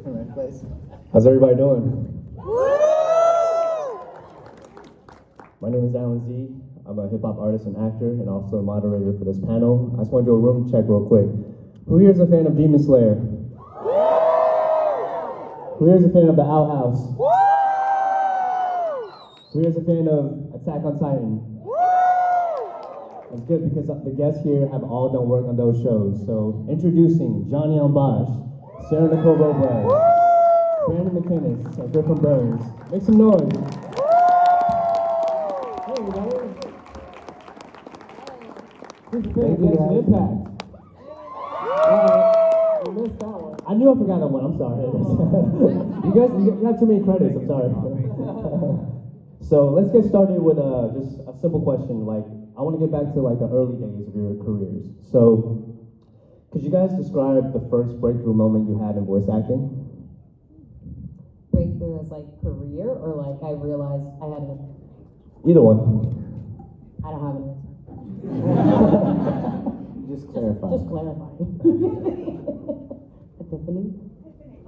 Right place. How's everybody doing? My name is Alan Z. I'm a hip-hop artist and actor, and also a moderator for this panel. I just want to do a room check real quick. Who here is a fan of Demon Slayer? Who here is a fan of the Owl House? Who here is a fan of Attack on Titan? That's good because the guests here have all done work on those shows. So introducing Johnny on Bosch, Sarah-Nicole Robles, Brandon McInnis, and Griffin Burns. Make some noise. Hey, everybody. Who's your favorite Genshin Impact? You missed that one. I knew I forgot that one, I'm sorry. you have too many credits, I'm sorry. So let's get started with just a simple question. Like, I want to get back to like the early days of your careers. So, could you guys describe the first breakthrough moment you had in voice acting? Breakthrough as like career, or like I realized I had an... Either one. I don't have an answer. Just clarify. Just clarifying. Epiphany?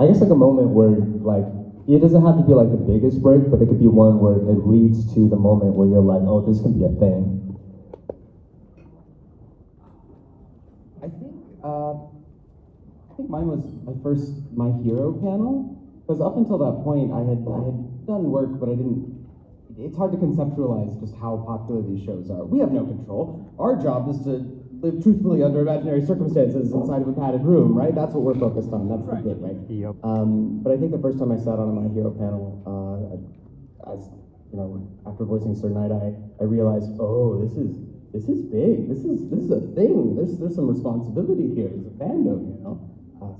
I guess like a moment where like, it doesn't have to be like the biggest break, but it could be one where it leads to the moment where you're like, oh, this can be a thing. I think mine was my hero panel, because up until that point I had done work, but it's hard to conceptualize just how popular these shows are. We have no control. Our job is to live truthfully under imaginary circumstances inside of a padded room, right? That's what we're focused on. That's the thing, right? Yep. But I think the first time I sat on my hero panel, as you know, after voicing Sir Night-Eye, I realized, oh, this is big. This is a thing. There's some responsibility here. There's a fandom, you know.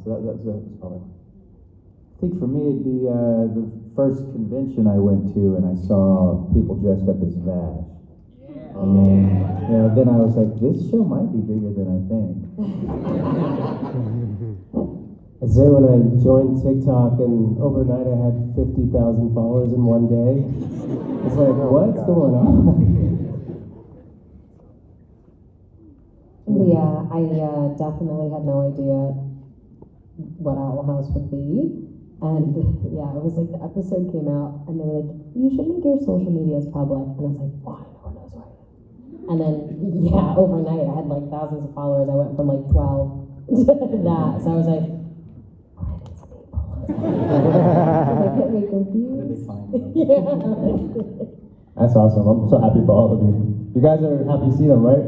So that was probably. I think for me it'd be the first convention I went to, and I saw people dressed up as Vash. Yeah. And then I was like, this show might be bigger than I think. I'd say when I joined TikTok and overnight I had 50,000 followers in one day. It's like, what's going on? Yeah, I definitely had no idea what Owl House would be. And yeah, it was like the episode came out and they were like, you should make your social medias public. And I was like, why? No one knows why. And then, yeah, overnight I had like thousands of followers. I went from like 12 to that. So I was like, where are these people? They get me confused. Yeah. That's awesome. I'm so happy for all of you. You guys are happy to see them, right?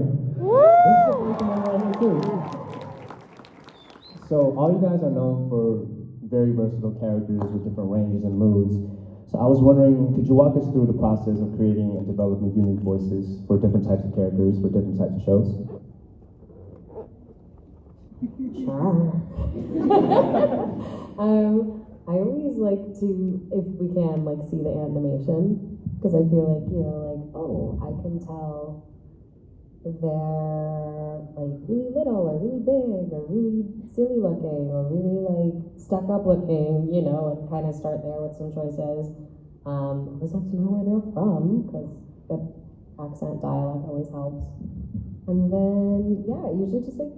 So all you guys are known for very versatile characters with different ranges and moods. So I was wondering, could you walk us through the process of creating and developing unique voices for different types of characters, for different types of shows? Sure. I always like to, if we can, like see the animation, because I feel like, you know, like, oh, I can tell they're like really little or really big or really silly looking or really like stuck up looking, you know, and kind of start there with some choices. I always like to know where they're from, because good accent dialect always helps. And then, yeah, usually just like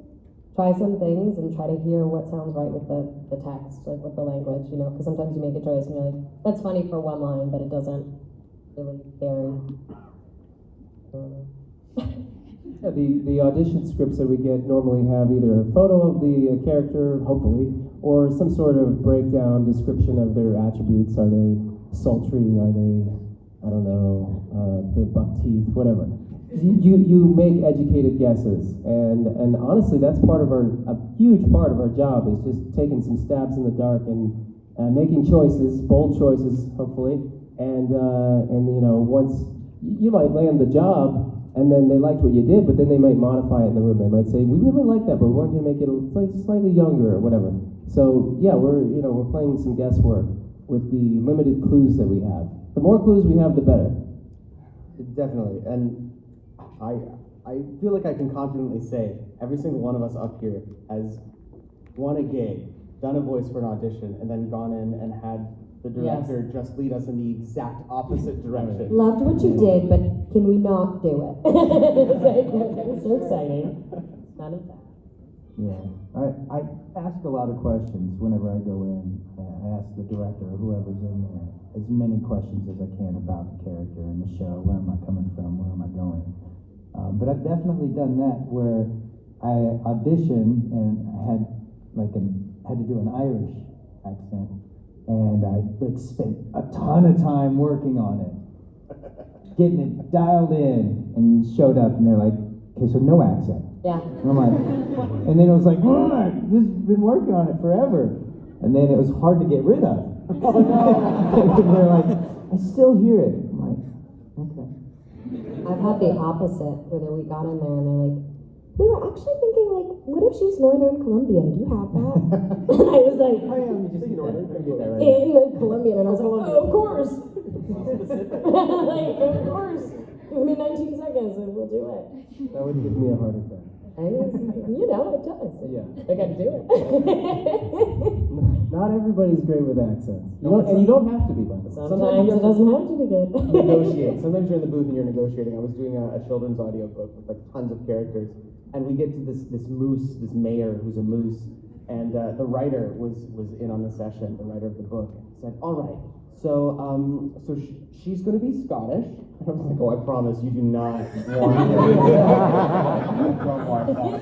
try some things and try to hear what sounds right with the text, like with the language, you know, because sometimes you make a choice and you're like, that's funny for one line, but it doesn't really carry. Yeah, the audition scripts that we get normally have either a photo of the character, hopefully, or some sort of breakdown description of their attributes. Are they sultry? Are they, I don't know, they have buck teeth, whatever. You make educated guesses, and honestly, that's a huge part of our job, is just taking some stabs in the dark and making choices, bold choices, hopefully, and you know, once you might land the job, and then they liked what you did, but then they might modify it in the room. They might say, we really like that, but we wanted to make it slightly younger or whatever. So yeah, we're playing some guesswork with the limited clues that we have. The more clues we have, the better. Definitely, and I feel like I can confidently say every single one of us up here has won a gig, done a voice for an audition, and then gone in and had the director just lead us in the exact opposite direction. Loved what you did, but can we not do it? It was so exciting. None of that. Yeah, I ask a lot of questions whenever I go in. I ask the director or whoever's in there as many questions as I can about the character and the show. Where am I coming from? Where am I going? But I've definitely done that where I auditioned and I had to do an Irish accent, and I spent a ton of time working on it, getting it dialed in, and showed up and they're like, okay, so no accent. Yeah. And I'm like, and then it was like, this has been working on it forever. And then it was hard to get rid of. And they're like, I still hear it. I'm like, okay. I've had the opposite, where we got in there and they're like, we were actually thinking, like, what if she's Northern Colombian? Do you have that? And I was like, Oh yeah, let me just get Northern. Let me get that right. in Colombian. And I was like, oh, of course. Like, of course. Give me 19 seconds and we'll do it. That would give me a heart attack. And you know, it does. Yeah. I got to do it. Not everybody's great with accents. And you don't have to be, by the way. Sometimes it doesn't have to be good. Negotiate. Sometimes you're in the booth and you're negotiating. I was doing a children's audiobook with like tons of characters, and we get to this moose, this mayor who's a moose, and the writer was in on the session. The writer of the book said, "All right, so she's going to be Scottish." And I was like, "Oh, I promise you do not want don't want that.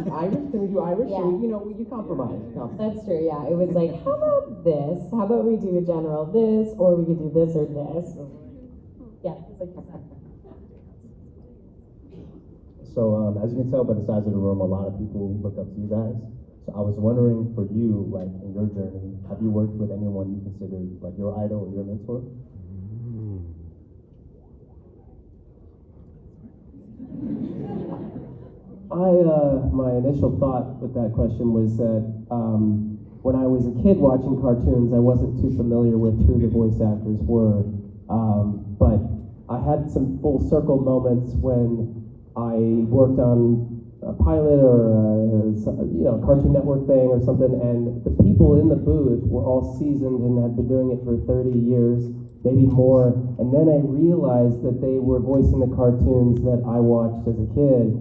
Irish? Can we do Irish? Yeah. Or, you compromise. That's true, yeah. It was like, how about this? How about we do a general this, or we could do this or this? Yeah, it's like that. So, as you can tell by the size of the room, a lot of people look up to you guys. So I was wondering, for you, like, in your journey, have you worked with anyone you consider, like, your idol or your mentor? My initial thought with that question was that when I was a kid watching cartoons, I wasn't too familiar with who the voice actors were. But I had some full circle moments when I worked on a pilot or a Cartoon Network thing or something, and the people in the booth were all seasoned and had been doing it for 30 years, maybe more. And then I realized that they were voicing the cartoons that I watched as a kid.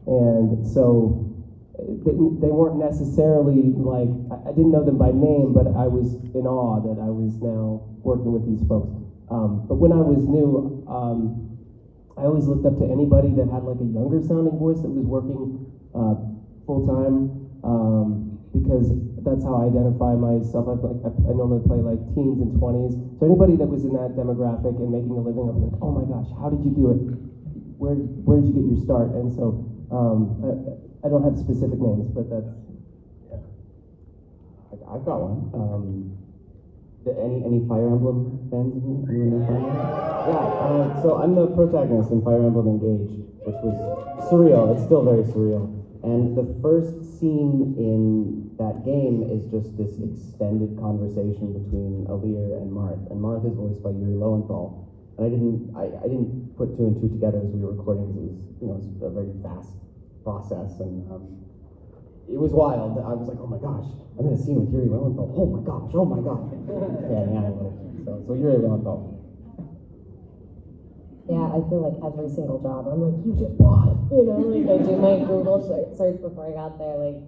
And so they weren't necessarily like, I didn't know them by name, but I was in awe that I was now working with these folks. But when I was new, I always looked up to anybody that had like a younger sounding voice that was working full time, because that's how I identify myself. I normally play like teens and 20s. So anybody that was in that demographic and making a living, I was like, oh my gosh, how did you do it? Where did you get your start? And so I don't have specific names, but that's, yeah. I've got one. Any Fire Emblem fans? Anyone know Fire Emblem? Yeah. So I'm the protagonist in Fire Emblem Engage, which was surreal. It's still very surreal. And the first scene in that game is just this extended conversation between Alir and Marth. And Marth is voiced by Yuri Lowenthal. And I didn't put two and two together as we were recording because it was a very fast process, and it was wild. I was like, oh my gosh, I'm in a scene with Yuri Lowenthal. Oh my gosh. Yeah, a little. So Yuri Lowenthal. Yeah, I feel like every single job, I'm like, you did what? Like I do my Google search before I got there. Like,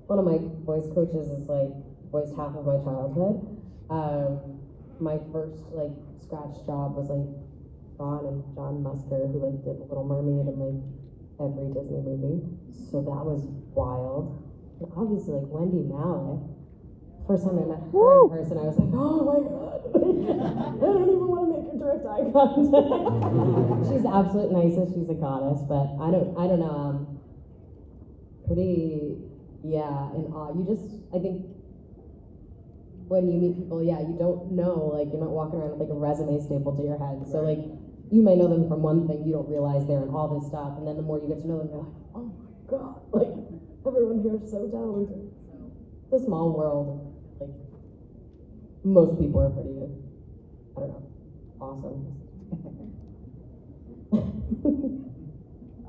one of my voice coaches is like voiced half of my childhood. My first like scratch job was like Ron and John Musker, who like did Little Mermaid and like every Disney movie. So that was wild. And obviously like Wendy Malick. First time I met her in person, I was like, oh my god. I don't even want to make her direct eye contact. She's the absolute nicest, she's a goddess, but I don't know, pretty, yeah, in awe. I think when you meet people, yeah, you don't know, like, you're not walking around with like a resume stapled to your head. So like, you may know them from one thing, you don't realize they're in all this stuff, and then the more you get to know them, you're like, oh my god, like, everyone here is so talented. It's a small world. Like, most people are pretty, I don't know, awesome.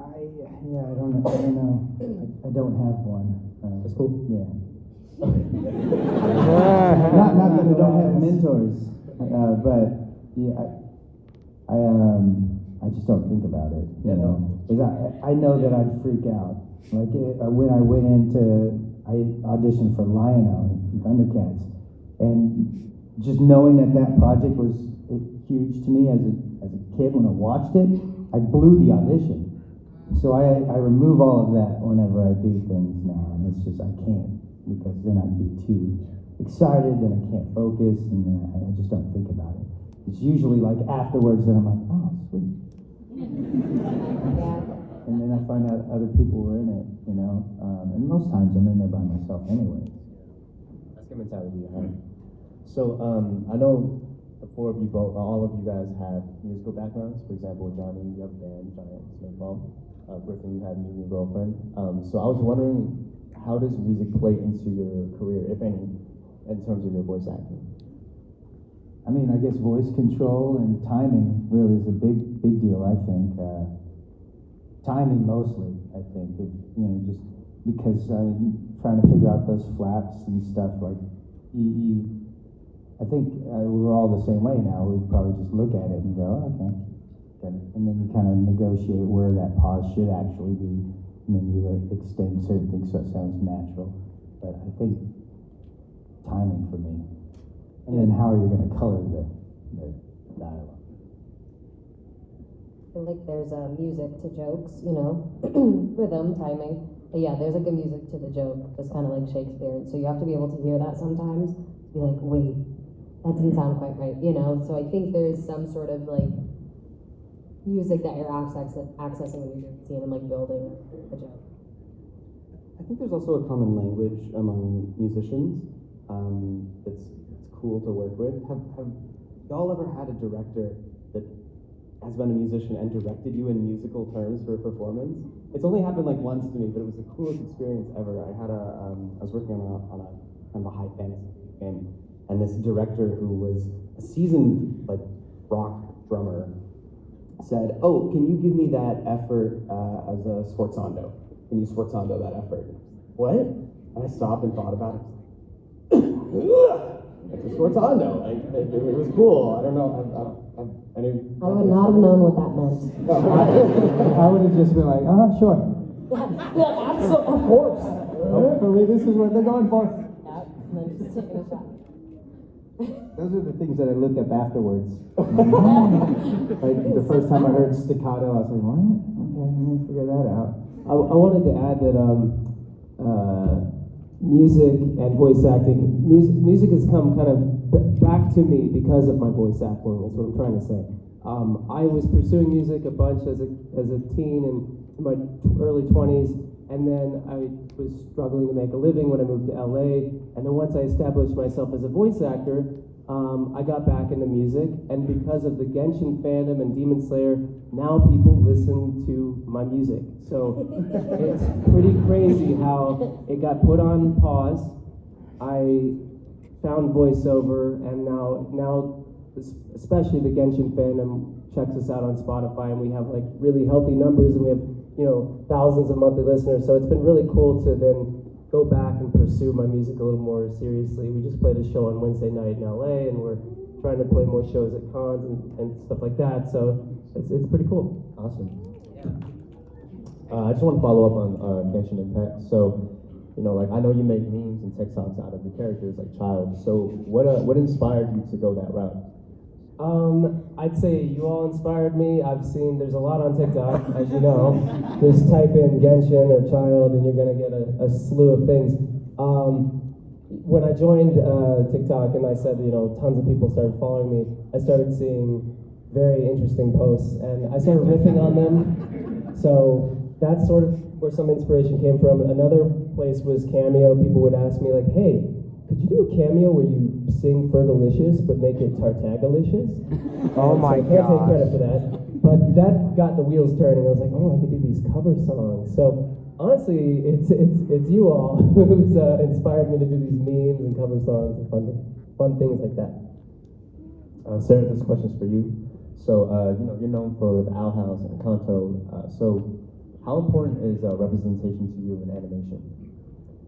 I don't know. I don't have one. That's cool. Yeah. not that I don't have mentors, but yeah, I just don't think about it. You know, 'cause I know that I'd freak out Like when I went I auditioned for Lionel and Thundercats, and just knowing that project was huge to me as a kid when I watched it, I blew the audition. So I remove all of that whenever I do things now, and it's just I can't, because then I'd be too excited, then I can't focus, and then I just don't think about it. It's usually like afterwards that I'm like, oh, sweet. And then I find out other people were in it, you know. And most times I'm in there by myself anyway. That's good mentality, right? So I know the four of you both, all of you guys have musical backgrounds. For example, Johnny, you have a band, Giant Snowball. Griffin, you have a new girlfriend. So I was wondering, how does music play into your career, if any, in terms of your voice acting? I mean, I guess voice control and timing really is a big deal, I think. Timing mostly, I think. If, you know, just because trying to figure out those flaps and stuff, like, I think we're all the same way now. We probably just look at it and go, oh, okay, got it. And then you kind of negotiate where that pause should actually be, and then you extend certain things so it sounds natural. But I think timing for me. And then how are you going to color the dialogue? I feel like there's music to jokes, you know, rhythm, timing. But yeah, there's like a music to the joke, just kind of like Shakespeare. So you have to be able to hear that sometimes, be like, wait, that didn't sound quite right, you know? So I think there's some sort of like music that you're accessing when you're seeing and like building a joke. I think there's also a common language among musicians. It's cool to work with. Have y'all ever had a director that has been a musician and directed you in musical terms for a performance? It's only happened like once to me, but it was the coolest experience ever. I was working on a kind of a high fantasy game, and this director who was a seasoned like rock drummer said, "Oh, can you give me that effort as a sforzando? Can you sforzando that effort?" What? And I stopped and thought about it. It's a sforzando. It was cool. I don't know. I would not have known what that meant. I would have just been like, sure. Absolutely, of course. Hopefully this is what they're going for. Yeah, and then just taking a shot. Those are the things that I look up afterwards. Like the first time I heard staccato, I was like, what? Okay, I'm gonna figure that out. I wanted to add that music and voice acting, music has come kind of back to me because of my voice acting, is what I'm trying to say. I was pursuing music a bunch as a teen and in my early 20s, and then I was struggling to make a living when I moved to LA, and then once I established myself as a voice actor, I got back into music, and because of the Genshin fandom and Demon Slayer, now people listen to my music. So it's pretty crazy how it got put on pause. I found voiceover, and now especially the Genshin fandom checks us out on Spotify, and we have like really healthy numbers, and we have, you know, thousands of monthly listeners. So it's been really cool to then go back and pursue my music a little more seriously. We just played a show on Wednesday night in LA, and we're trying to play more shows at cons and stuff like that. So it's pretty cool. Awesome. I just want to follow up on Genshin Impact. So, you know, like I know you make memes and TikToks out of your characters like Child. So what inspired you to go that route? I'd say you all inspired me. I've seen there's a lot on TikTok, as you know. Just type in Genshin or Child and you're gonna get a slew of things. When I joined TikTok and I said, you know, tons of people started following me, I started seeing very interesting posts and I started riffing on them. So that's sort of where some inspiration came from. Another place was Cameo. People would ask me like, hey, could you do a cameo where you sing Fergalicious but make it Tartagalicious? Oh my I can't take gosh. credit for that. But that got the wheels turning. I was like, oh, I could do these cover songs. So honestly, it's you all who's inspired me to do these memes and cover songs and fun things like that. Sarah, this question's for you. So, you know, you're known for the Owl House and Encanto. So how important is representation to you in animation?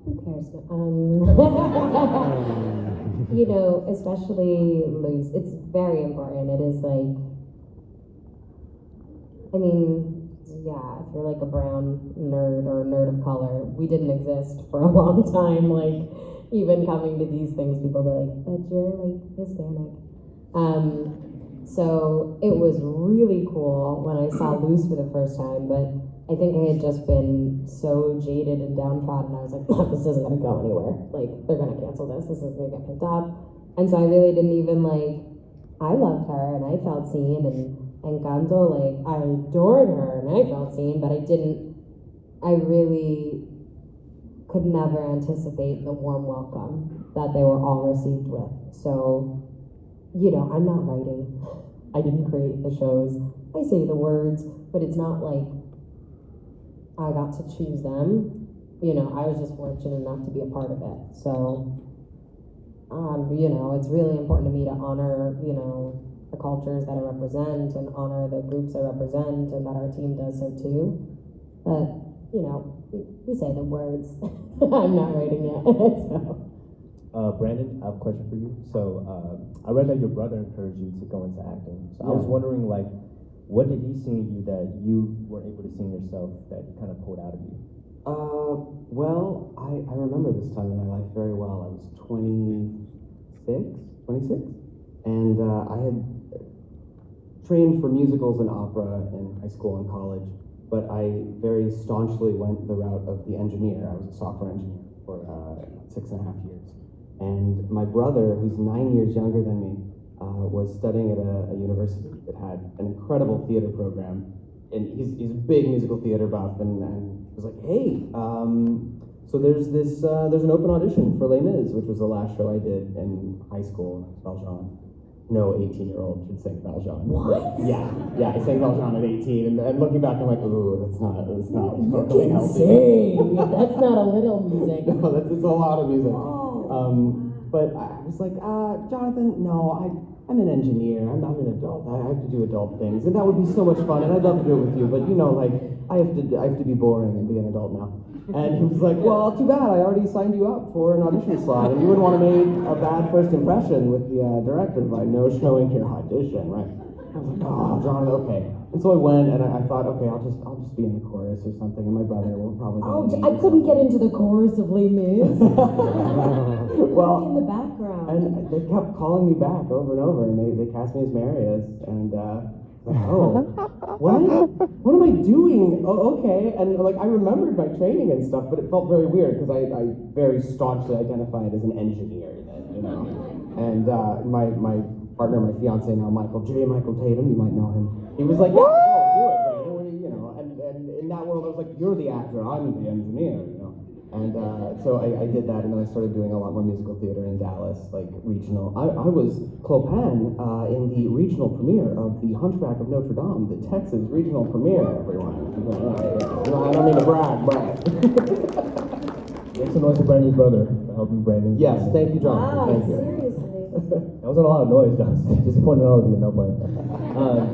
Who cares? You know, especially loose. It's very important. It is like, I mean, yeah, if you're like a brown nerd or a nerd of color, we didn't exist for a long time. Like, even coming to these things, people were like, but you're like Hispanic. So it was really cool when I saw Luz for the first time, but I think I had just been so jaded and downtrodden. I was like, this isn't gonna go anywhere. Like, they're gonna cancel this. This isn't gonna get picked up. And so I really didn't even like, I loved her and I felt seen, and Encanto, like, I adored her and I felt seen, but I really could never anticipate the warm welcome that they were all received with. So, you know, I'm not writing. I didn't create the shows. I say the words, but it's not like I got to choose them. You know, I was just fortunate enough to be a part of it. So, you know, it's really important to me to honor, you know, the cultures that I represent and honor the groups I represent, and that our team does so too. But, you know, we say the words. I'm not writing yet. So. Brandon, I have a question for you. So, I read that your brother encouraged you to go into acting. So I was wondering, like, what did he see in you that you were able to see in yourself that he kind of pulled out of you? Well, I remember this time in my life very well. I was 26, and I had trained for musicals and opera in high school and college, but I very staunchly went the route of the engineer. I was a software engineer for 6.5 years. And my brother, who's 9 years younger than me, was studying at a university that had an incredible theater program. And he's a big musical theater buff, and was like, hey, so there's an open audition for Les Mis, which was the last show I did in high school. Valjean. No 18-year-old should sing Valjean. What? Yeah, I sang Valjean at 18, and looking back, I'm like, ooh, that's not You really can healthy. sing. That's not a little music. No, it's a lot of music. Oh. But I was like, Jonathan, no, I'm an engineer. I'm not an adult. I have to do adult things, and that would be so much fun, and I'd love to do it with you. But you know, like, I have to be boring and be an adult now. And he was like, well, too bad. I already signed you up for an audition slot, and you wouldn't want to make a bad first impression with the director by no showing your audition, right? I was like, oh, Jonathan, okay. And so I went, and I thought, okay, I'll just be in the chorus or something, and my brother will probably. I couldn't get into the chorus of Les Mis. Well, in the background. And they kept calling me back over and over, and they cast me as Marius, and like, oh, what am I doing? Oh, okay. And like, I remembered my training and stuff, but it felt very weird because I very staunchly identified as an engineer then, you know. And my partner, my fiance now, Michael Tatum, you might know him. He was like, yeah, do it, Brandon, you know. And in that world, I was like, you're the actor, I'm the engineer, you know. And so I did that, and then I started doing a lot more musical theater in Dallas, like regional. I was Clopan in the regional premiere of The Hunchback of Notre Dame, the Texas regional premiere, everyone. I don't mean to brag, but... Make some noise for Brandon's brother. Helping Brandon. Yes, thank you, John. Wow, Thank you. seriously. That wasn't a lot of noise, John. Disappointing all of you, no blame.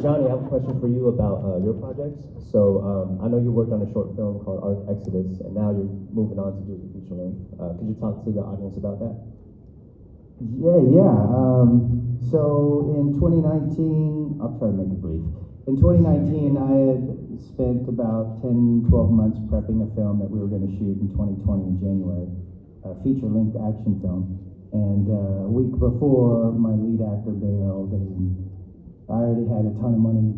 Johnny, I have a question for you about your projects. So, I know you worked on a short film called Arc Exodus, and now you're moving on to do the feature length. Could you talk to the audience about that? Yeah. So in 2019, I'll try to make it brief. In 2019, I had spent about 10, 12 months prepping a film that we were going to shoot in 2020 in January, a feature-length action film. And a week before, my lead actor bailed, and I already had a ton of money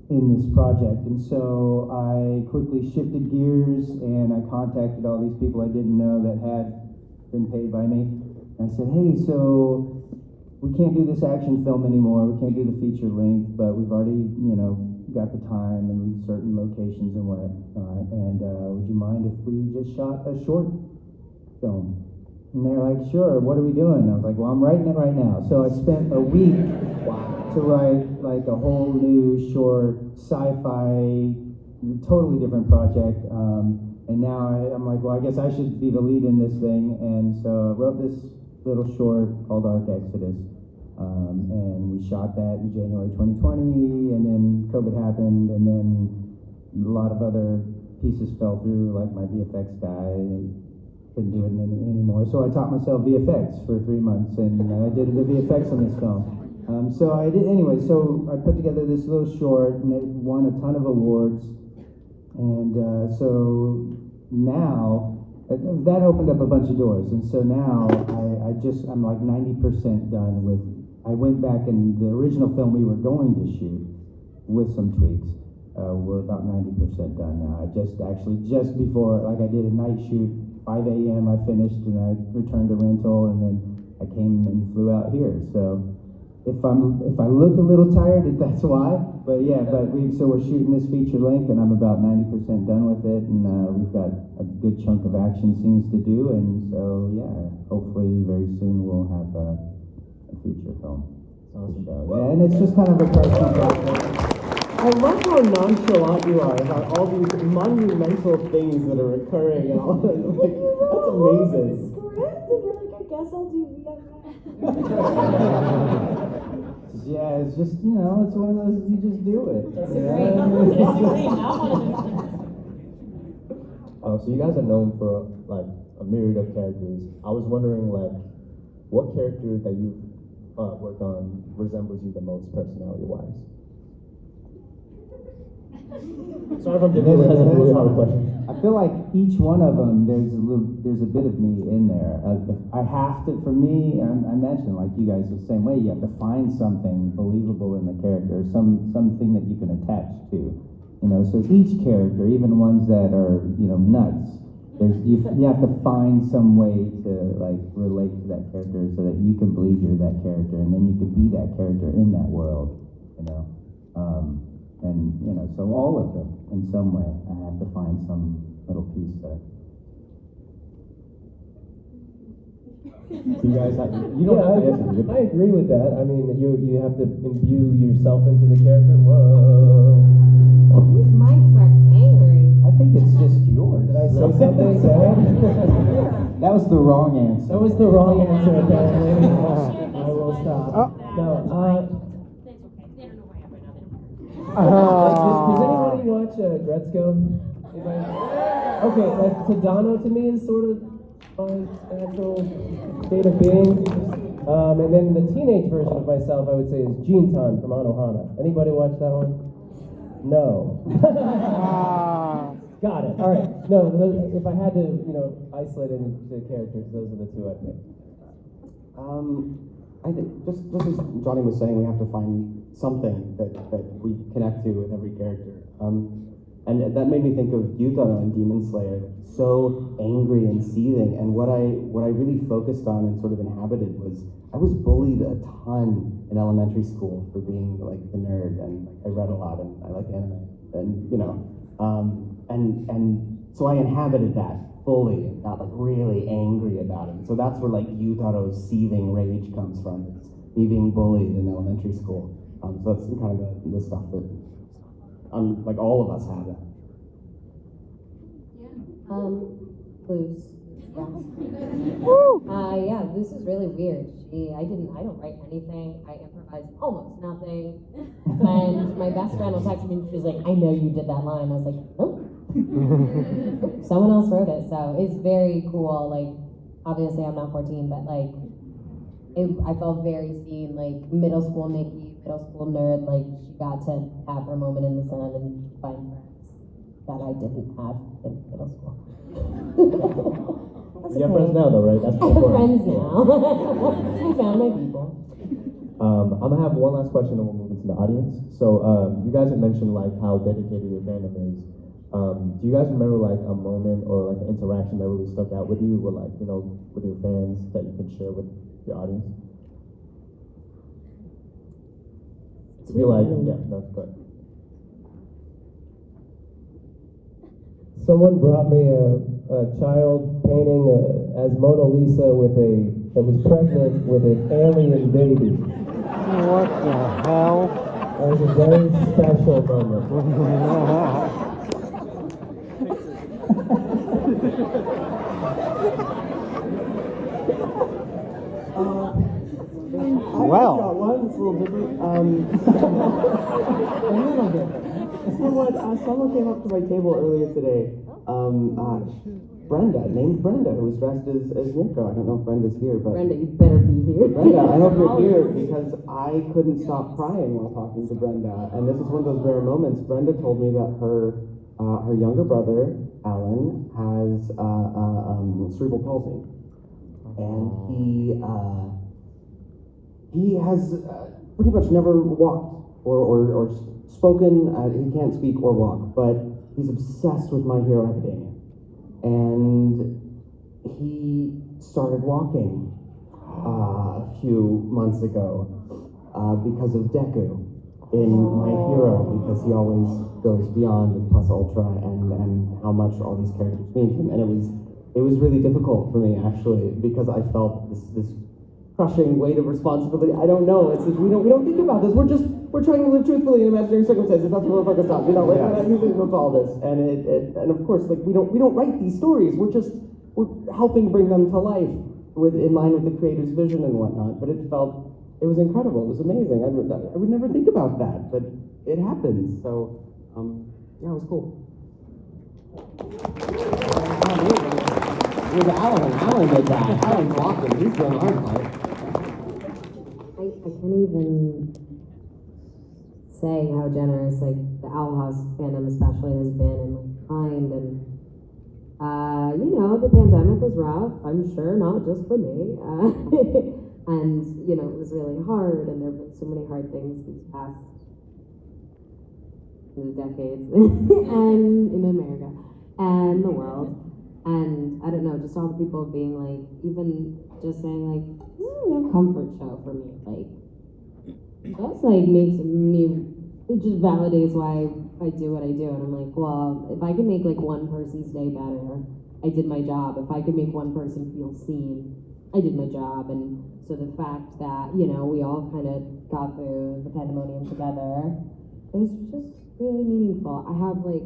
in this project. And so I quickly shifted gears, and I contacted all these people I didn't know that had been paid by me. And I said, hey, so we can't do this action film anymore. We can't do the feature length, but we've already, got the time and certain locations and whatnot. And would you mind if we just shot a short film? And they're like, sure, what are we doing? I was like, well, I'm writing it right now. So I spent a week to write like a whole new short sci-fi, totally different project. And now I'm like, well, I guess I should be the lead in this thing. And so I wrote this little short called Arc Exodus. And we shot that in January 2020, and then COVID happened, and then a lot of other pieces fell through, like my VFX guy couldn't do it anymore. So I taught myself VFX for 3 months, and I did the VFX on this film. So I did, anyway, so I put together this little short, and it won a ton of awards. And so now, that opened up a bunch of doors. And so now I'm like 90% done with, I went back and the original film we were going to shoot with some tweaks. We're about 90% done now. I just before, like I did a night shoot, 5 a.m. I finished and I returned to rental and then I came and flew out here. So if I look a little tired, that's why. But yeah, so we're shooting this feature length and I'm about 90% done with it, and we've got a good chunk of action scenes to do, and so yeah, hopefully very soon we'll have a feature film to show. Yeah, and it's just kind of a personal project. I love how nonchalant you are about all these monumental things that are occurring and all that. Like, that's amazing. Script, and you're like, I guess I'll do Yeah, it's just, it's one of those, you just do it. So you guys are known for like a myriad of characters. I was wondering like, what character that you worked on resembles you the most personality-wise? Sorry if I'm giving you a really hard question. I feel like each one of them, there's a bit of me in there. I have to, for me, and I mentioned like you guys the same way, you have to find something believable in the character, something that you can attach to. So each character, even ones that are, nuts, you have to find some way to like relate to that character so that you can believe you're that character, and then you can be that character in that world, And, so all of them, in some way, I have to find some little piece there. You guys have, you don't have to answer. I agree with that. I mean, you have to imbue yourself into the character. Whoa. These mics are angry. I think it's just yours. Did I say something, Sarah? That was the wrong answer. That was the wrong answer, apparently. I will stop. No, does anybody watch Gretzko? Okay, like Tadano to me is sort of my natural state of being. And then the teenage version of myself, I would say, is Jintan from Anohana. Anybody watch that one? No. Got it. All right. No, if I had to, isolate it into characters, those are the two I think. I think just as Johnny was saying, we have to find something that we connect to with every character. And that made me think of Yutaro in Demon Slayer, so angry and seething. And what I really focused on and sort of inhabited was, I was bullied a ton in elementary school for being like the nerd, and like, I read a lot and I liked anime, and and so I inhabited that fully and got like really angry about it. So that's where like Yutaro's seething rage comes from. It's me being bullied in elementary school. So that's kind of the stuff that like all of us have that. Blues. Yeah, this is really weird. I don't write anything. I improvise almost nothing. And my best friend will text me and she's like, I know you did that line. I was like, nope. Someone else wrote it. So it's very cool. Like, obviously I'm not 14, but like, I felt very seen, like middle school Nikki, middle school nerd, like she got to have her moment in the sun and find friends that I didn't have in middle school. You have friends now though, right? That's I have friends now. I found my people. I'm gonna have one last question and we'll move into the audience. So you guys had mentioned like how dedicated your fandom is. Do you guys remember like a moment or like an interaction that really stuck out with you, with like, with your fans that you can share with your audience? To be like, yeah, that's good. Someone brought me a child painting as Mona Lisa that was pregnant with an alien baby. What the hell? That was a very special moment. Well. It's a little different. A little different. Someone came up to my table earlier today. Named Brenda, who was dressed as Nico. I don't know if Brenda's here, but Brenda, you better be here. Brenda, I hope you're here because I couldn't stop crying while talking to Brenda. And this is one of those rare moments. Brenda told me that her her younger brother, Alan, has cerebral palsy. And he has pretty much never walked or spoken. He can't speak or walk, but he's obsessed with My Hero Academia. And he started walking a few months ago because of Deku in My Hero, because he always goes beyond and plus ultra and how much all these characters mean to him. And it was really difficult for me, actually, because I felt this crushing weight of responsibility. I don't know. It's just, we don't think about this. We're trying to live truthfully in imaginary circumstances. That's what we're focused on. You know, like, Yes. usually go to all this, and of course, like we don't write these stories. We're helping bring them to life in line with the creator's vision and whatnot. But it was incredible. It was amazing. I would never think about that, but it happens. So, yeah, it was cool. It was Alan. Alan did that. Alan's walking. He's doing our part. I can't even say how generous like the Owl House fandom especially has been, and like kind, and you know, the pandemic was rough, I'm sure, not just for me, and you know, it was really hard, and there have been so many hard things these past decades and in America and the world. And I don't know, just all the people being like, even just saying like, this is a real comfort show for me. Like, that's like makes me, it just validates why I do what I do. And I'm like, well, if I can make like one person's day better, I did my job. If I could make one person feel seen, I did my job. And so the fact that, you know, we all kind of got through the pandemonium together, it was just really meaningful. I have like,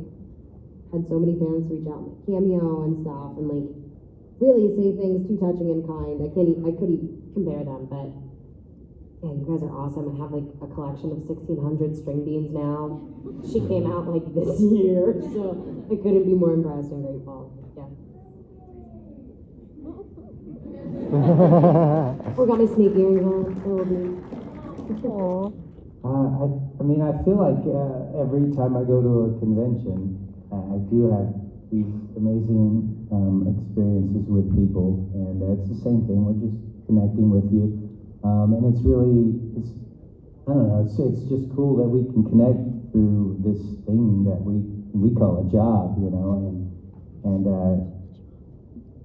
had so many fans reach out, like cameo and stuff, and like really say things too touching and kind. I couldn't compare them, but yeah, you guys are awesome. I have like a collection of 1,600 string beans now. She came out like this year, so I couldn't be more impressed and grateful. Yeah. Oh, got my snake earrings on. I love you. I mean, I feel like every time I go to a convention, I do have these amazing experiences with people, and it's the same thing. We're just connecting with you, and it's I don't know. It's just cool that we can connect through this thing that we call a job, you know, and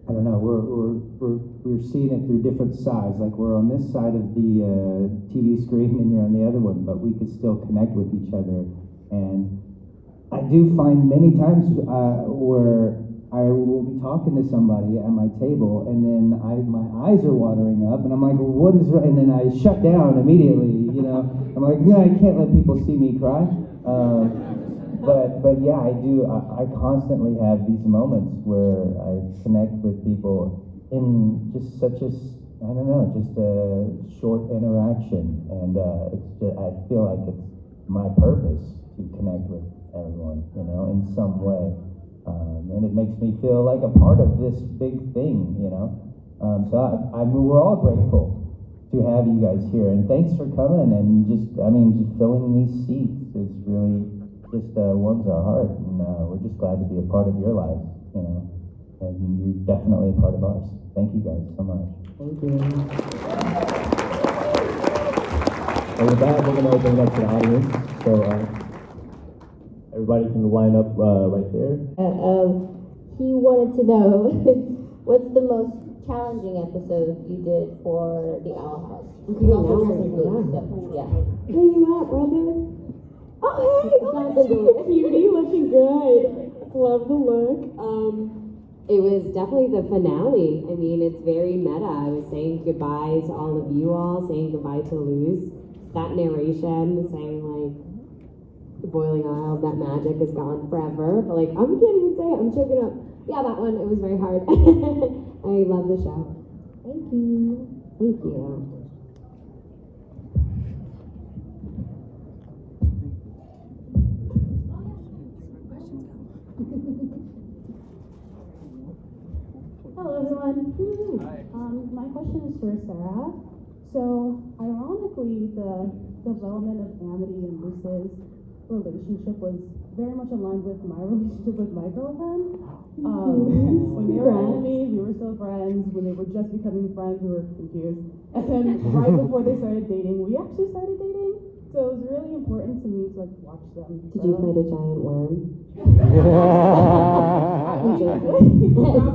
I don't know. We're seeing it through different sides. Like we're on this side of the TV screen, and you're on the other one, but we can still connect with each other. And I do find many times where I will be talking to somebody at my table, and then my eyes are watering up, and I'm like, what is right? And then I shut down immediately, you know. I'm like, yeah, I can't let people see me cry. But yeah, I do. I constantly have these moments where I connect with people in just such a, I don't know, just a short interaction, and I feel like it's my purpose to connect with everyone, you know, in some way, and it makes me feel like a part of this big thing, you know. So we're all grateful to have you guys here, and thanks for coming, and just filling these seats is really just warms our heart, and we're just glad to be a part of your lives, you know, and you're definitely a part of ours. Thank you guys so much. Thank you. And with that, we're going to open it up to the audience. So everybody can line up right there. He wanted to know what's the most challenging episode you did for the Owl House? Okay, now we're yeah. Where you at, brother? Oh, hey! Oh, beauty, looking good. Love the look. It was definitely the finale. I mean, it's very meta. I was saying goodbye to all of you all, saying goodbye to Luz. That narration, saying like, the boiling isles, that magic is gone forever. But like, I can't even say it. I'm choking up. Yeah, that one, it was very hard. I love the show. Thank you. Thank you. Hello everyone. My question is for Sarah. So, ironically, the development of Amity and Luz's relationship was very much aligned with my relationship with my girlfriend. When they were enemies, we were still friends. When they were just becoming friends, we were confused. And then right before they started dating, we actually started dating. So it was really important to me to like watch them. Did you fight a giant worm?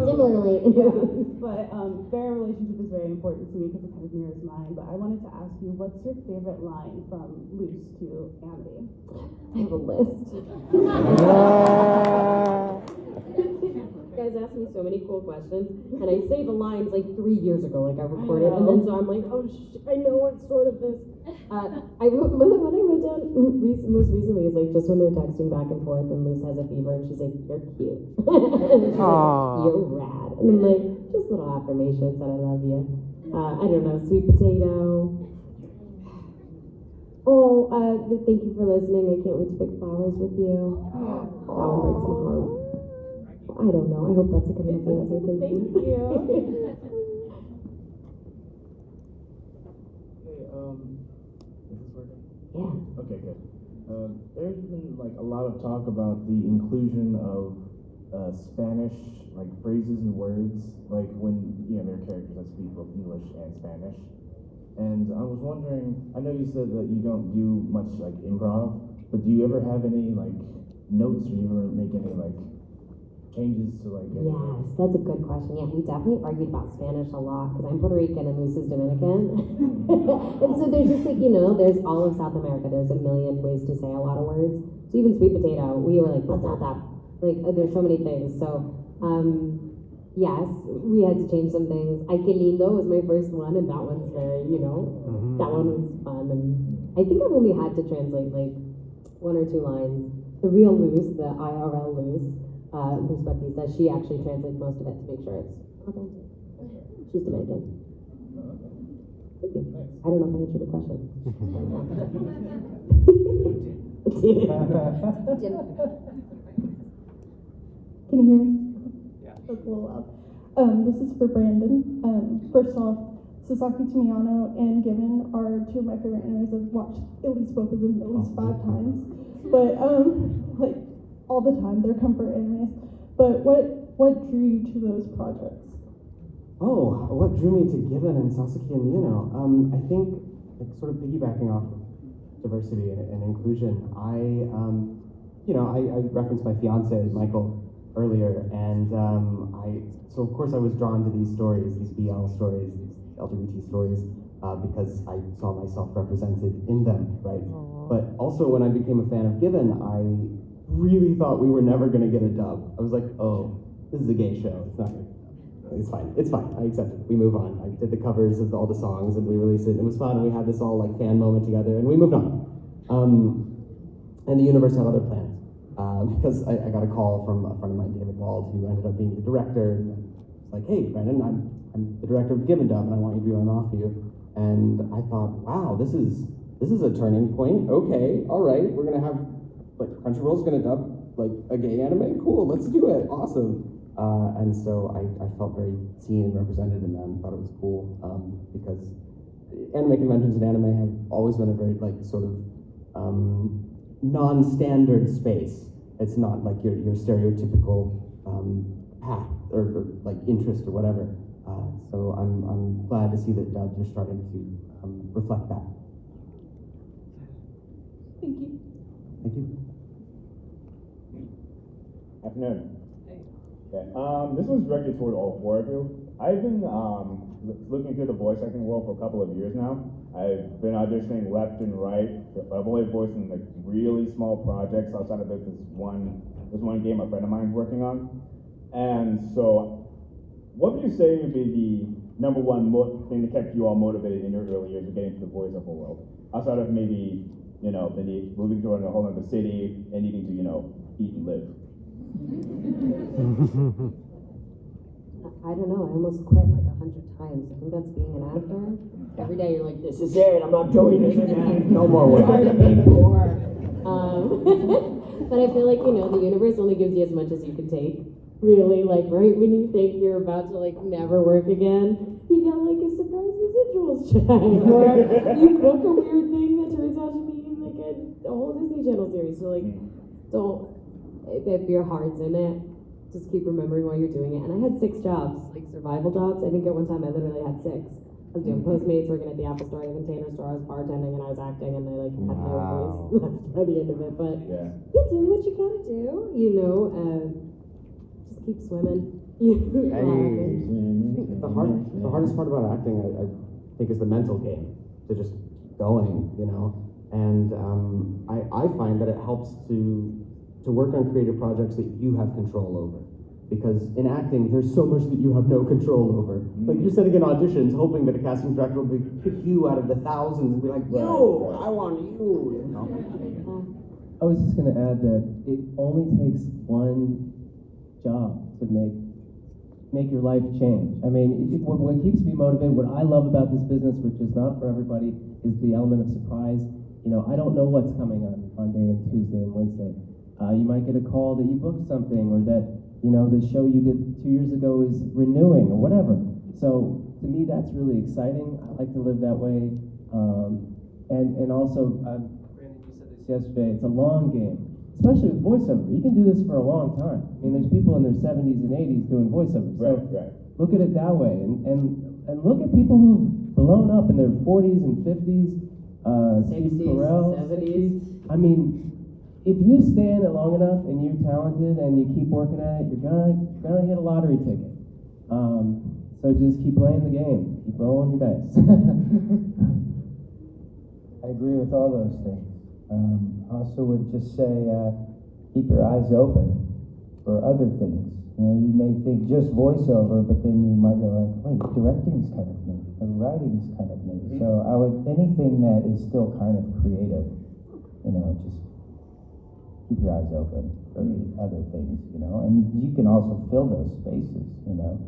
Similarly. Yeah. But their relationship is very important to me because it kind of mirrors mine. But I wanted to ask you, what's your favorite line from Loose to Amity? I have a list. You guys ask me so many cool questions, and I say the lines like 3 years ago, like I recorded, and then so I'm like, oh I know what sort of this. What I wrote down most recently is like just when they're texting back and forth, and Luce has a fever, and she's like, "You're cute," and she's like, "You're rad," and I'm like, just little affirmations that I love you. I don't know, sweet potato. Oh, thank you for listening. I can't wait to pick flowers with you. That one breaks my heart. I don't know. I hope that's a good answer. Thank you. you. Hey, is this working? Yeah. Okay, good. There's been like a lot of talk about the inclusion of Spanish like phrases and words, like when there are characters that speak both English and Spanish. And I was wondering, I know you said that you don't do much like improv, but do you ever have any like notes, or you ever make any like changes to like? Yes, that's a good question. Yeah, we definitely argued about Spanish a lot because I'm Puerto Rican and Luce is Dominican. And so there's just like, there's all of South America. There's a million ways to say a lot of words. So even sweet potato, we were like, what's that? Like, there's so many things. So, yes, we had to change some things. Ay que lindo was my first one, and that one's very, that one was fun. And I think I've only had to translate like 1 or 2 lines. The real Luce, the IRL Luce, Luz Batista, she actually translates most of it to make sure it's authentic. She's Dominican. Thank you. I don't know if I answered the question. Can you hear me? Yeah. That's a little loud. This is for Brandon. First off, Sasaki Tamiano and Given are 2 of my favorite animes. I've watched at least both of them at least 5 times. But like all the time, they're comfort animes. But what drew you to those projects? Oh, what drew me to Given and Sasaki and Miano? I think, like, sort of piggybacking off diversity and inclusion, I referenced my fiance, Michael, earlier, and so of course I was drawn to these stories, these BL stories, these LGBT stories, because I saw myself represented in them, right? But also when I became a fan of Given, I really thought we were never going to get a dub. I was like, oh, this is a gay show. It's fine. I accept it. We move on. I did the covers of all the songs and we released it. It was fun. We had this all like fan moment together and we moved on. And the universe had other plans. Because I got a call from a friend of mine, David Wald, who ended up being the director. And it's like, hey, Brandon, I'm the director of Given Dub and I want you to be on off you. And I thought, wow, this is a turning point. Okay, all right, we're gonna have like Crunchyroll's gonna dub like a gay anime. Cool, let's do it. Awesome. And so I felt very seen and represented in them. Thought it was cool because anime conventions and anime have always been a very like sort of non-standard space. It's not like your stereotypical path or like interest or whatever. So I'm glad to see that dubs are starting to reflect that. Thank you. Thank you. Afternoon. Okay. This was directed toward all 4 of you. I've been looking through the voice acting world for a couple of years now. I've been auditioning left and right. I've only voiced in like really small projects outside of this one game a friend of mine is working on. And so, what would you say would be the number one thing that kept you all motivated in your early years of getting to the voiceover world? Outside of maybe moving to a whole other city and needing to eat and live. I don't know. I almost quit like 100 times. I think that's being an actor. Every day you're like, this is it. I'm not doing this again. No more work. But I feel like, the universe only gives you as much as you can take. Really, like right when you think you're about to like never work again, you get like a surprise residuals check. Or you book a weird thing that turns out to be like a whole Disney Channel series. So like, don't, if your heart's in it, just keep remembering why you're doing it. And I had 6 jobs, like survival jobs. I think at one time I literally had 6. I was doing Postmates, working at the Apple Store, the Container Store, I was bartending, and I was acting, and I like had no voice left by the end of it. But you do what you gotta do, you know. Just keep swimming. The hardest part about acting, I think, is the mental game. To just going, you know. And I find that it helps to work on creative projects that you have control over. Because in acting, there's so much that you have no control over. Like, you're sitting in auditions hoping that a casting director will pick you out of the thousands and be like, yo, I want you, you know? I was just going to add that it only takes one job to make your life change. I mean, what keeps me motivated, what I love about this business, which is not for everybody, is the element of surprise. You know, I don't know what's coming on Monday and Tuesday and Wednesday. You might get a call that you booked something, or that, you know, the show you did 2 years ago is renewing, or whatever. So to me, that's really exciting. I like to live that way. And also, Brandon, you said this yesterday, it's a long game, especially with voiceover. You can do this for a long time. I mean, there's people in their 70s and 80s doing voiceover. So look at it that way. And look at people who've blown up in their 40s and 50s, 60s, Steve Carell, 70s. I mean, if you stay in it long enough and you're talented and you keep working at it, you're gonna hit a lottery ticket. So just keep playing the game, keep rolling your dice. I agree with all those things. Also would just say, keep your eyes open for other things. You know, you may think just voiceover, but then you might go like, wait, directing's kind of neat, or writing's kind of neat. So I would, anything that is still kind of creative, you know, just keep your eyes open for the other things, you know, and you can also fill those spaces, you know.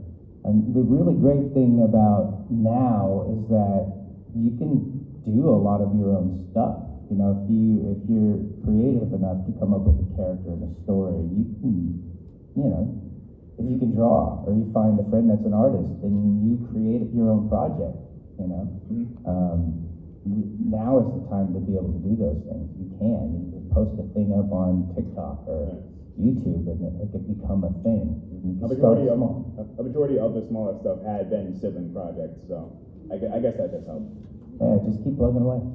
And the really great thing about now is that you can do a lot of your own stuff. You know, if you're creative enough to come up with a character and a story, you can, you know, if you can draw, or you find a friend that's an artist, then you create your own project, you know. Now is the time to be able to do those things. You can just post a thing up on TikTok or YouTube, and it could become a thing. A majority of the smaller stuff had been sibling projects, so I guess that does help. Yeah, just keep plugging away.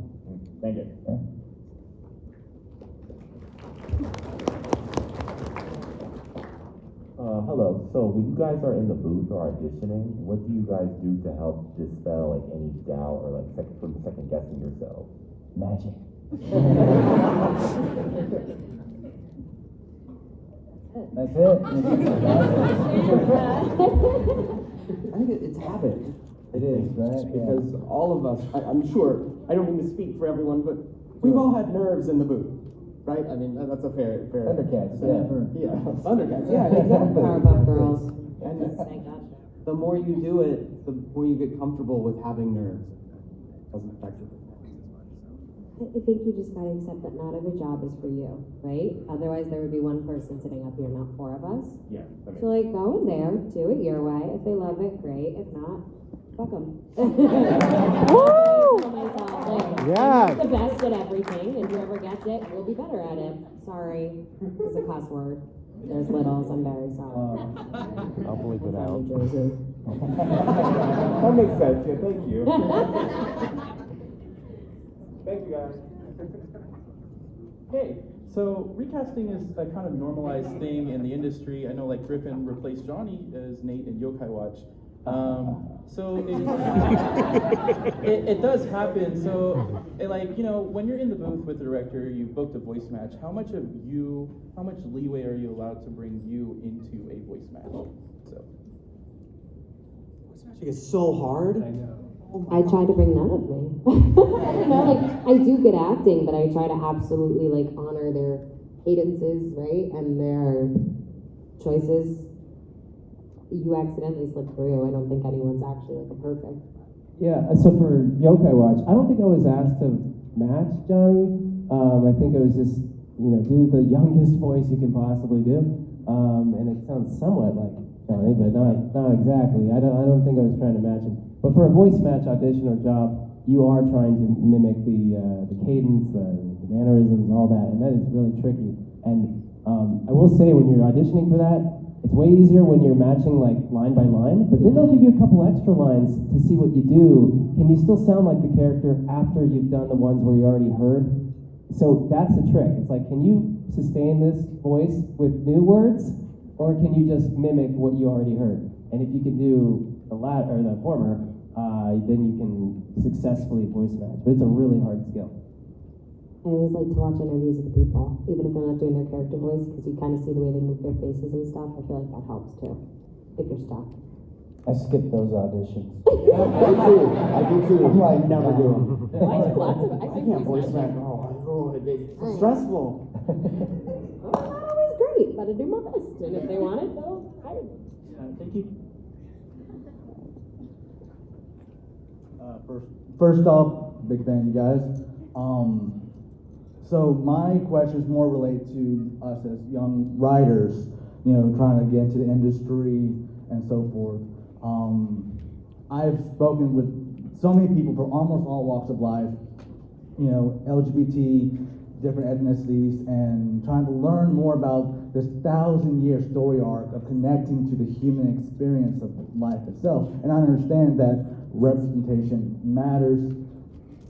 Thank you. Yeah. Hello. So when you guys are in the booth or auditioning, what do you guys do to help dispel like any doubt or like second guessing yourself? Magic. That's it. I think it's habit. It is, right? Because all of us, I'm sure, I don't mean to speak for everyone, but we've all had nerves in the booth, right? I mean, that's a fair. Thundercats, yeah. Thundercats, yeah, exactly. Powerpuff Girls. And the more you do it, the more you get comfortable with having nerves. It doesn't affect you. I think you just gotta accept that not every job is for you, right? Otherwise, there would be one person sitting up here, not 4 of us. Yeah. So, like, go in there, do it your way. If they love it, great. If not, fuck them. Yes. I'm the best at everything, and whoever gets it will be better at it. Sorry, it's a cuss word. There's littles. I'm very sorry. I'll bleep it out. New Jersey. That makes sense. Yeah, thank you. Thank you, guys. Hey, so recasting is a kind of normalized thing in the industry. I know, like, Griffin replaced Johnny as Nate in Yokai Watch. So it does happen. So, like, you know, when you're in the booth with the director, you booked a voice match. How much leeway are you allowed to bring you into a voice match? So, Voice matching is so hard. I know. I try to bring none of me. You know, like, I do good acting, but I try to absolutely, like, honor their cadences, right? And their choices. You accidentally slip through. I don't think anyone's actually, like, a perfect. Yeah, so for Yokai Watch, I don't think I was asked to match Johnny. I think it was just, you know, do the youngest voice you can possibly do. And it sounds somewhat like Johnny, but not exactly. I don't think I was trying to match him. But for a voice match audition or job, you are trying to mimic the cadence, the mannerisms, all that, and that is really tricky. And I will say, when you're auditioning for that, it's way easier when you're matching like line by line, but then they'll give you a couple extra lines to see what you do. Can you still sound like the character after you've done the ones where you already heard? So that's the trick. It's like, can you sustain this voice with new words, or can you just mimic what you already heard? And if you can do the latter or the former, then you can successfully voice match. But it's a really hard skill. I always like to watch interviews with the people, even if they're not doing their character voice, because you kind of see the way they move their faces and stuff. I feel like that helps too, if you're stuck. I skip those auditions. I do too. I'm like, never do them. I do lots of. I can't voice match. It's stressful. Oh, not always great, but I do my best. And if they want it, they'll hire me. Thank you. First off, big fan, you guys. So my questions more relate to us as young writers, trying to get into the industry and so forth. I've spoken with so many people from almost all walks of life, LGBT, different ethnicities, and trying to learn more about this 1,000-year story arc of connecting to the human experience of life itself. And I understand that representation matters,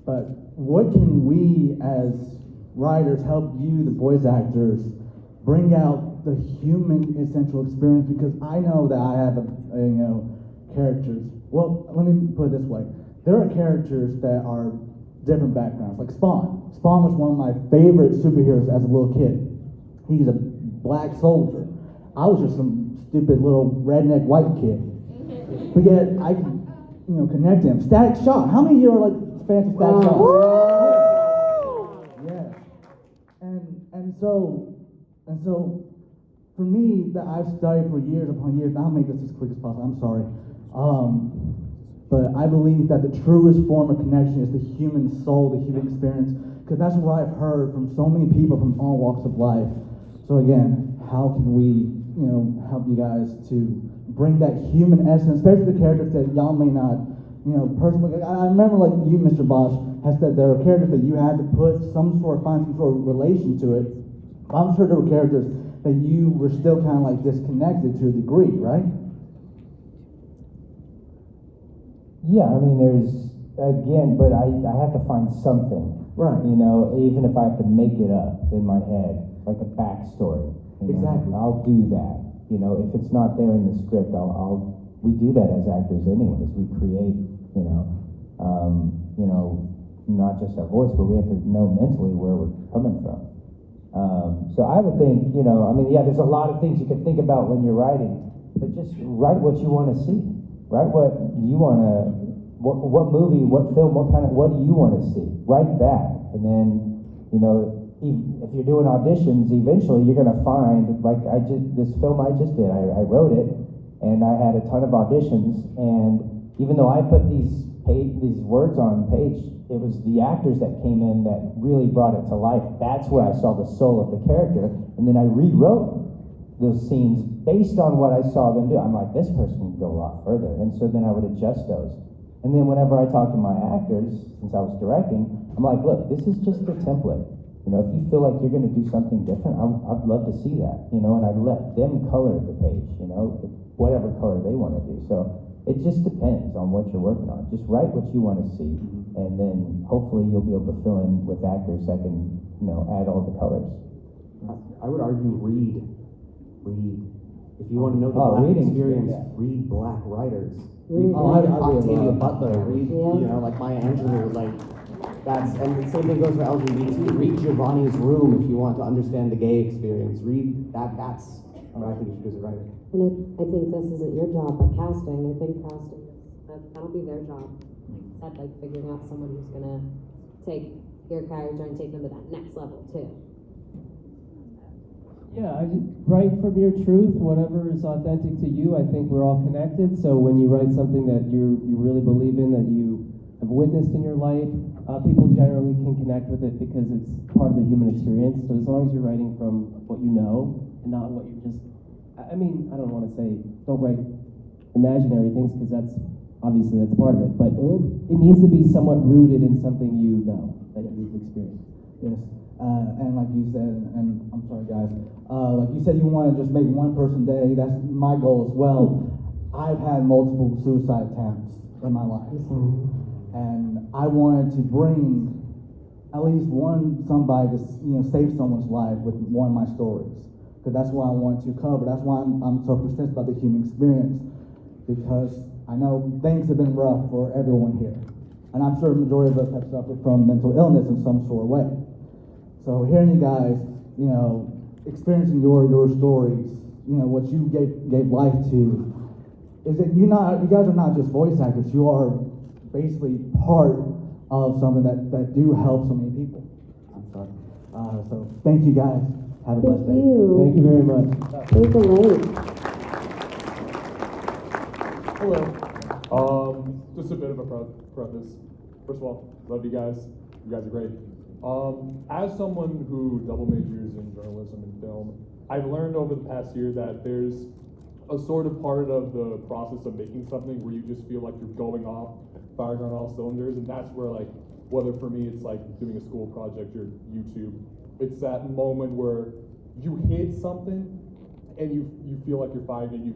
but what can we as writers help you, the voice actors, bring out the human essential experience? Because I know that I have characters. Well, let me put it this way. There are characters that are different backgrounds, like Spawn. Spawn was one of my favorite superheroes as a little kid. He's a black soldier. I was just some stupid little redneck white kid. But yet I can, connect him. Static Shock. How many of you are like fans of Static Shock? Yeah. And so for me, that I've studied for years upon years, and I'll make this as quick as possible, I'm sorry. But I believe that the truest form of connection is the human soul, the human experience, because that's what I've heard from so many people from all walks of life. So again, how can we, help you guys to bring that human essence, especially the characters that y'all may not, personally. I remember, like you, Mr. Bosch, has said there are characters that you had to find some sort of relation to it. I'm sure there were characters that you were still kind of like disconnected to a degree, right? Yeah, I mean, but I have to find something. Right. Even if I have to make it up in my head, like a backstory. Exactly. I'll do that. If it's not there in the script, we do that as actors anyways. We create, not just our voice, but we have to know mentally where we're coming from. So I would think, there's a lot of things you can think about when you're writing, but just write what you want to see. Write what you want to, what movie, what film, what do you want to see? Write that. And then, if you're doing auditions, eventually you're going to find, like this film I just did, I wrote it, and I had a ton of auditions, and even though I put these words on page, it was the actors that came in that really brought it to life. That's where I saw the soul of the character, and then I rewrote those scenes based on what I saw them do. I'm like, this person can go a lot further, and so then I would adjust those. And then whenever I talk to my actors, since I was directing, I'm like, look, this is just a template. If you feel like you're going to do something different, I'd love to see that, and I let them color the page, whatever color they want to do. So it just depends on what you're working on. Just write what you want to see, and then hopefully you'll be able to fill in with actors that can, add all the colors. I would argue read. If you want to know the black experience, read black writers. Read Octavia Butler. Read, like Maya Angelou. And the same thing goes for LGBT. Read Giovanni's Room if you want to understand the gay experience. Read that. That's what I think you should do as a writer. And I think this isn't your job, but casting. I think casting, that'll be their job. Like figuring out someone who's gonna take your character and take them to that next level too. Yeah, write from your truth, whatever is authentic to you. I think we're all connected. So when you write something that you really believe in, that you have witnessed in your life, people generally can connect with it because it's part of the human experience. So as long as you're writing from what you know and not what you're just, I don't want to say don't write imaginary things because that's part of it, but it needs to be somewhat rooted in something that you've experienced. Yes. And like you said, and I'm sorry guys, like you said you want to just make one person day, that's my goal as well. I've had multiple suicide attempts in my life. And I wanted to bring at least somebody to save someone's life with one of my stories. Because that's what I want to cover. That's why I'm so persistent about the human experience. Because I know things have been rough for everyone here. And I'm sure the majority of us have suffered from mental illness in some sort of way. So hearing you guys, experiencing your stories, what you gave life to, is that you guys are not just voice actors, you are basically part of something that do help so many people. I'm sorry. So thank you guys. Have a blessed day. Thank you very much. Thank you, late. Hello. Just a bit of a preface. First of all, love you guys. You guys are great. As someone who double majors in journalism and film, I've learned over the past year that there's a sort of part of the process of making something where you just feel like you're going off, firing on all cylinders, and that's where, like, whether for me it's like doing a school project or YouTube, it's that moment where you hit something and you feel like you're firing and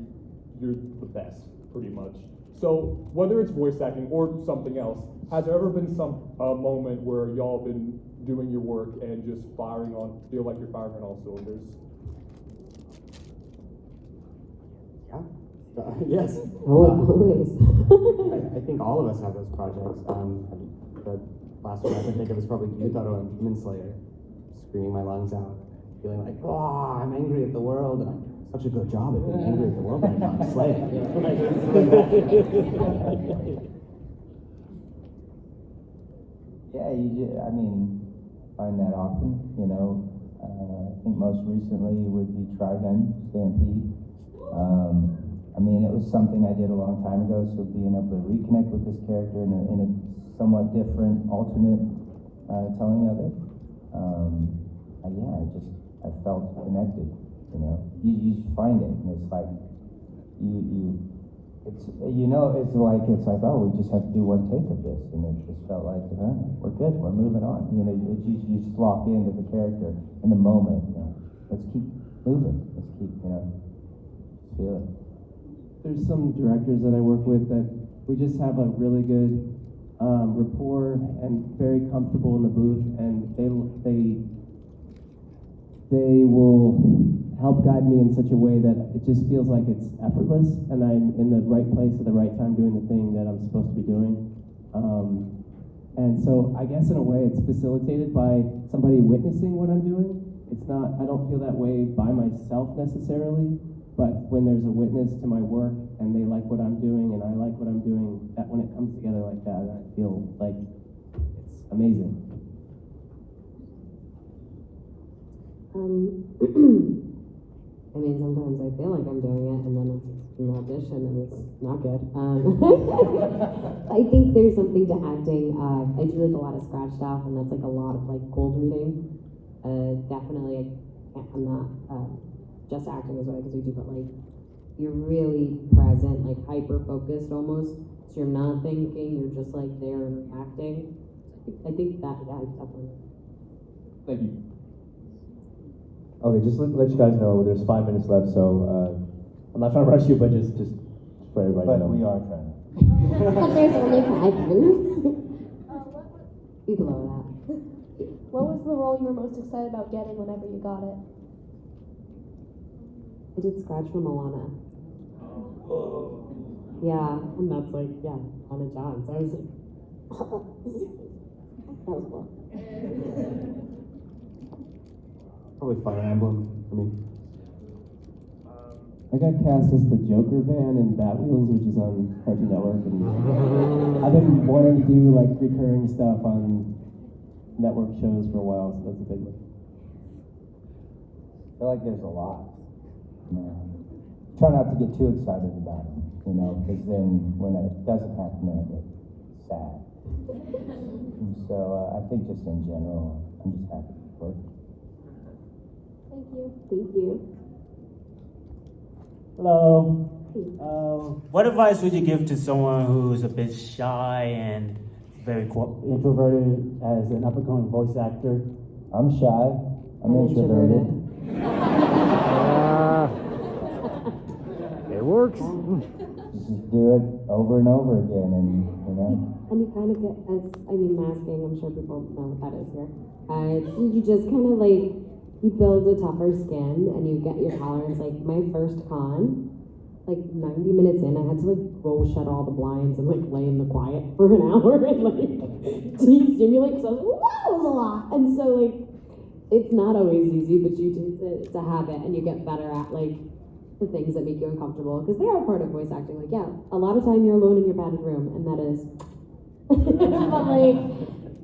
you're the best, pretty much. So whether it's voice acting or something else, has there ever been some moment where y'all been doing your work and just feel like you're firing on all cylinders? Yes. Always. I think all of us have those projects. The last one I can think of is probably Yutaro and Demon Slayer. Screaming my lungs out, feeling like, oh, I'm angry at the world, and I'm doing such a good job at being angry at the world right now. I'm slaying. Yeah, find that often, I think most recently would be Trigun, Stampede. It was something I did a long time ago, so being able to reconnect with this character in a somewhat different, alternate telling of it, I felt connected, You just find it, and it's like, it's like, oh, we just have to do one take of this, and it just felt like, we're good, we're moving on. You just lock into the character in the moment. Let's keep moving. Let's keep, feel it. There's some directors that I work with that we just have a really good rapport and very comfortable in the booth, and they will help guide me in such a way that it just feels like it's effortless, and I'm in the right place at the right time doing the thing that I'm supposed to be doing. And so I guess in a way it's facilitated by somebody witnessing what I'm doing. I don't feel that way by myself necessarily, but when there's a witness to my work and they like what I'm doing and I like what I'm doing, that when it comes together like that, I feel like it's amazing. Sometimes I feel like I'm doing it, and then it's an audition, and it's not good. I think there's something to acting. I do like a lot of scratch stuff, and that's like a lot of like cold reading. Definitely, I'm not just acting as well because we do, but like you're really present, like hyper focused almost. So you're not thinking, you're just like there and reacting. I think that, yeah, definitely. Thank you. Okay, just let you guys know, there's 5 minutes left, so I'm not trying to rush you, but just for everybody to know. But we are trying. But there's only 5 minutes. You can lower that. What was the role you were most excited about getting whenever you got it? I did Scratch for Moana. Yeah, and that's like, yeah, on a John. So I was like, that was cool. Probably Fire Emblem for me. I got cast as the Joker van in Bat Wheels, which is on Cartoon Network, and I've been wanting to do like recurring stuff on network shows for a while, so that's a big one. I feel like there's a lot. Try not to get too excited about it, because then when it doesn't happen, then I get sad. And so I think just in general, I'm just happy for it. Thank you. Thank you. Hello. What advice would you give to someone who's a bit shy and very introverted as an up-and-coming voice actor? I'm shy. I'm introverted. It works. Just do it over and over again, and you know. And you kind of get, masking, I'm sure people know what that is here. So you just kind of like, you build a tougher skin and you get your tolerance. Like my first con, like 90 minutes in, I had to like go shut all the blinds and like lay in the quiet for an hour and like de-stimulate because I was like, wow, that was a lot. And so like, it's not always easy, but it's a habit and you get better at like the things that make you uncomfortable because they are part of voice acting. Like, yeah, a lot of time you're alone in your padded room and that is, but like,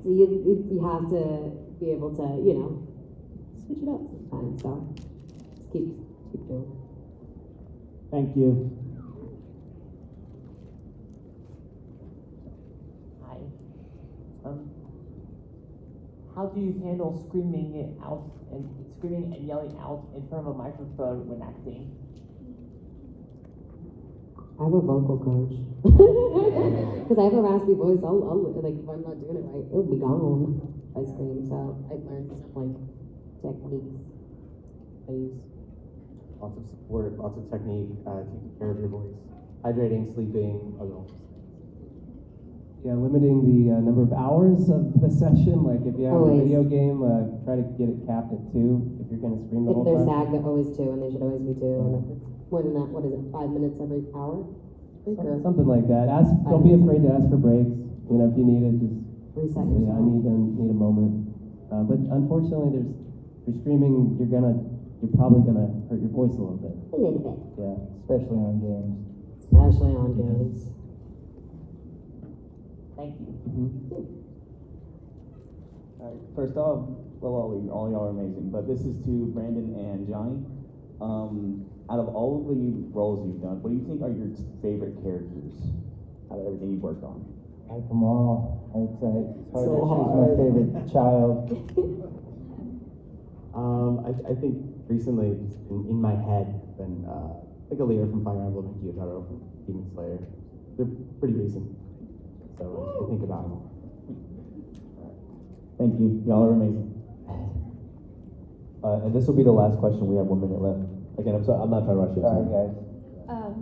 so you have to be able to, you know, switch it up sometimes. So just keep doing it. Thank you. Hi. How do you handle screaming and yelling out in front of a microphone when acting? I have a vocal coach. Because I have a raspy voice, I'll like, if I'm not doing it right, it'll be gone if I scream. So I've learned some, like, techniques I use. Lots of support, lots of technique, taking care of your voice. Hydrating, sleeping, Yeah, limiting the number of hours of the session. Like if you have Always. a video game, try to get it capped at 2 if you're going to scream the If whole they're time. SAG, they're always 2, and they should always be 2. And if it's more than that, what is it, 5 minutes every hour? Something like that. Don't be afraid to ask for breaks. You know, if you need it, just reset say, yourself. I need a moment. But unfortunately, if you're screaming, you're probably gonna hurt your voice a little bit. A little bit. Yeah, especially on games. Especially on games. Thank you. All right, first off, all y'all are amazing, but this is to Brandon and Johnny. Out of all of the roles you've done, what do you think are your favorite characters out of everything you've worked on? I like them all. It's hard So to choose hard. my favorite child. I think recently, just in my head, been like a leader from Fire Emblem and Gyutaro from Demon Slayer. They're pretty recent, so I think about them. Thank you. Y'all are amazing. And this will be the last question. We have 1 minute left. Again, I'm sorry. I'm not trying to rush you. Sorry, guys.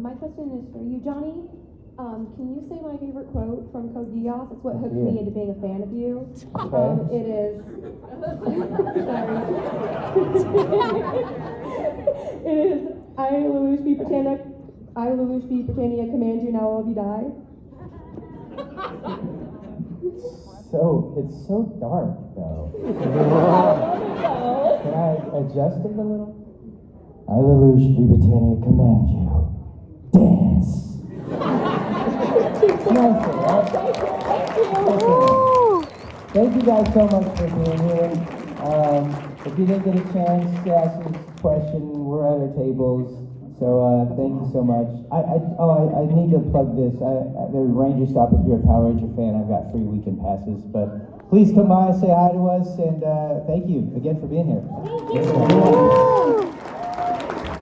My question is for you, Johnny. Can you say my favorite quote from Code Geass? It's what hooked me into being a fan of you. It is. Sorry. It is. I, Lelouch B. Britannia, command you now, all of you die. It's so dark, though. Can I adjust it a little? I, Lelouch B. Britannia, command you. Dance. Nice, right? Thank you guys so much for being here. If you didn't get a chance to ask us a question, we're at our tables. So thank you so much. I need to plug this. There's Ranger Stop. If you're a Power Ranger fan, I've got free weekend passes. But please come by, say hi to us, and thank you again for being here. Thank you.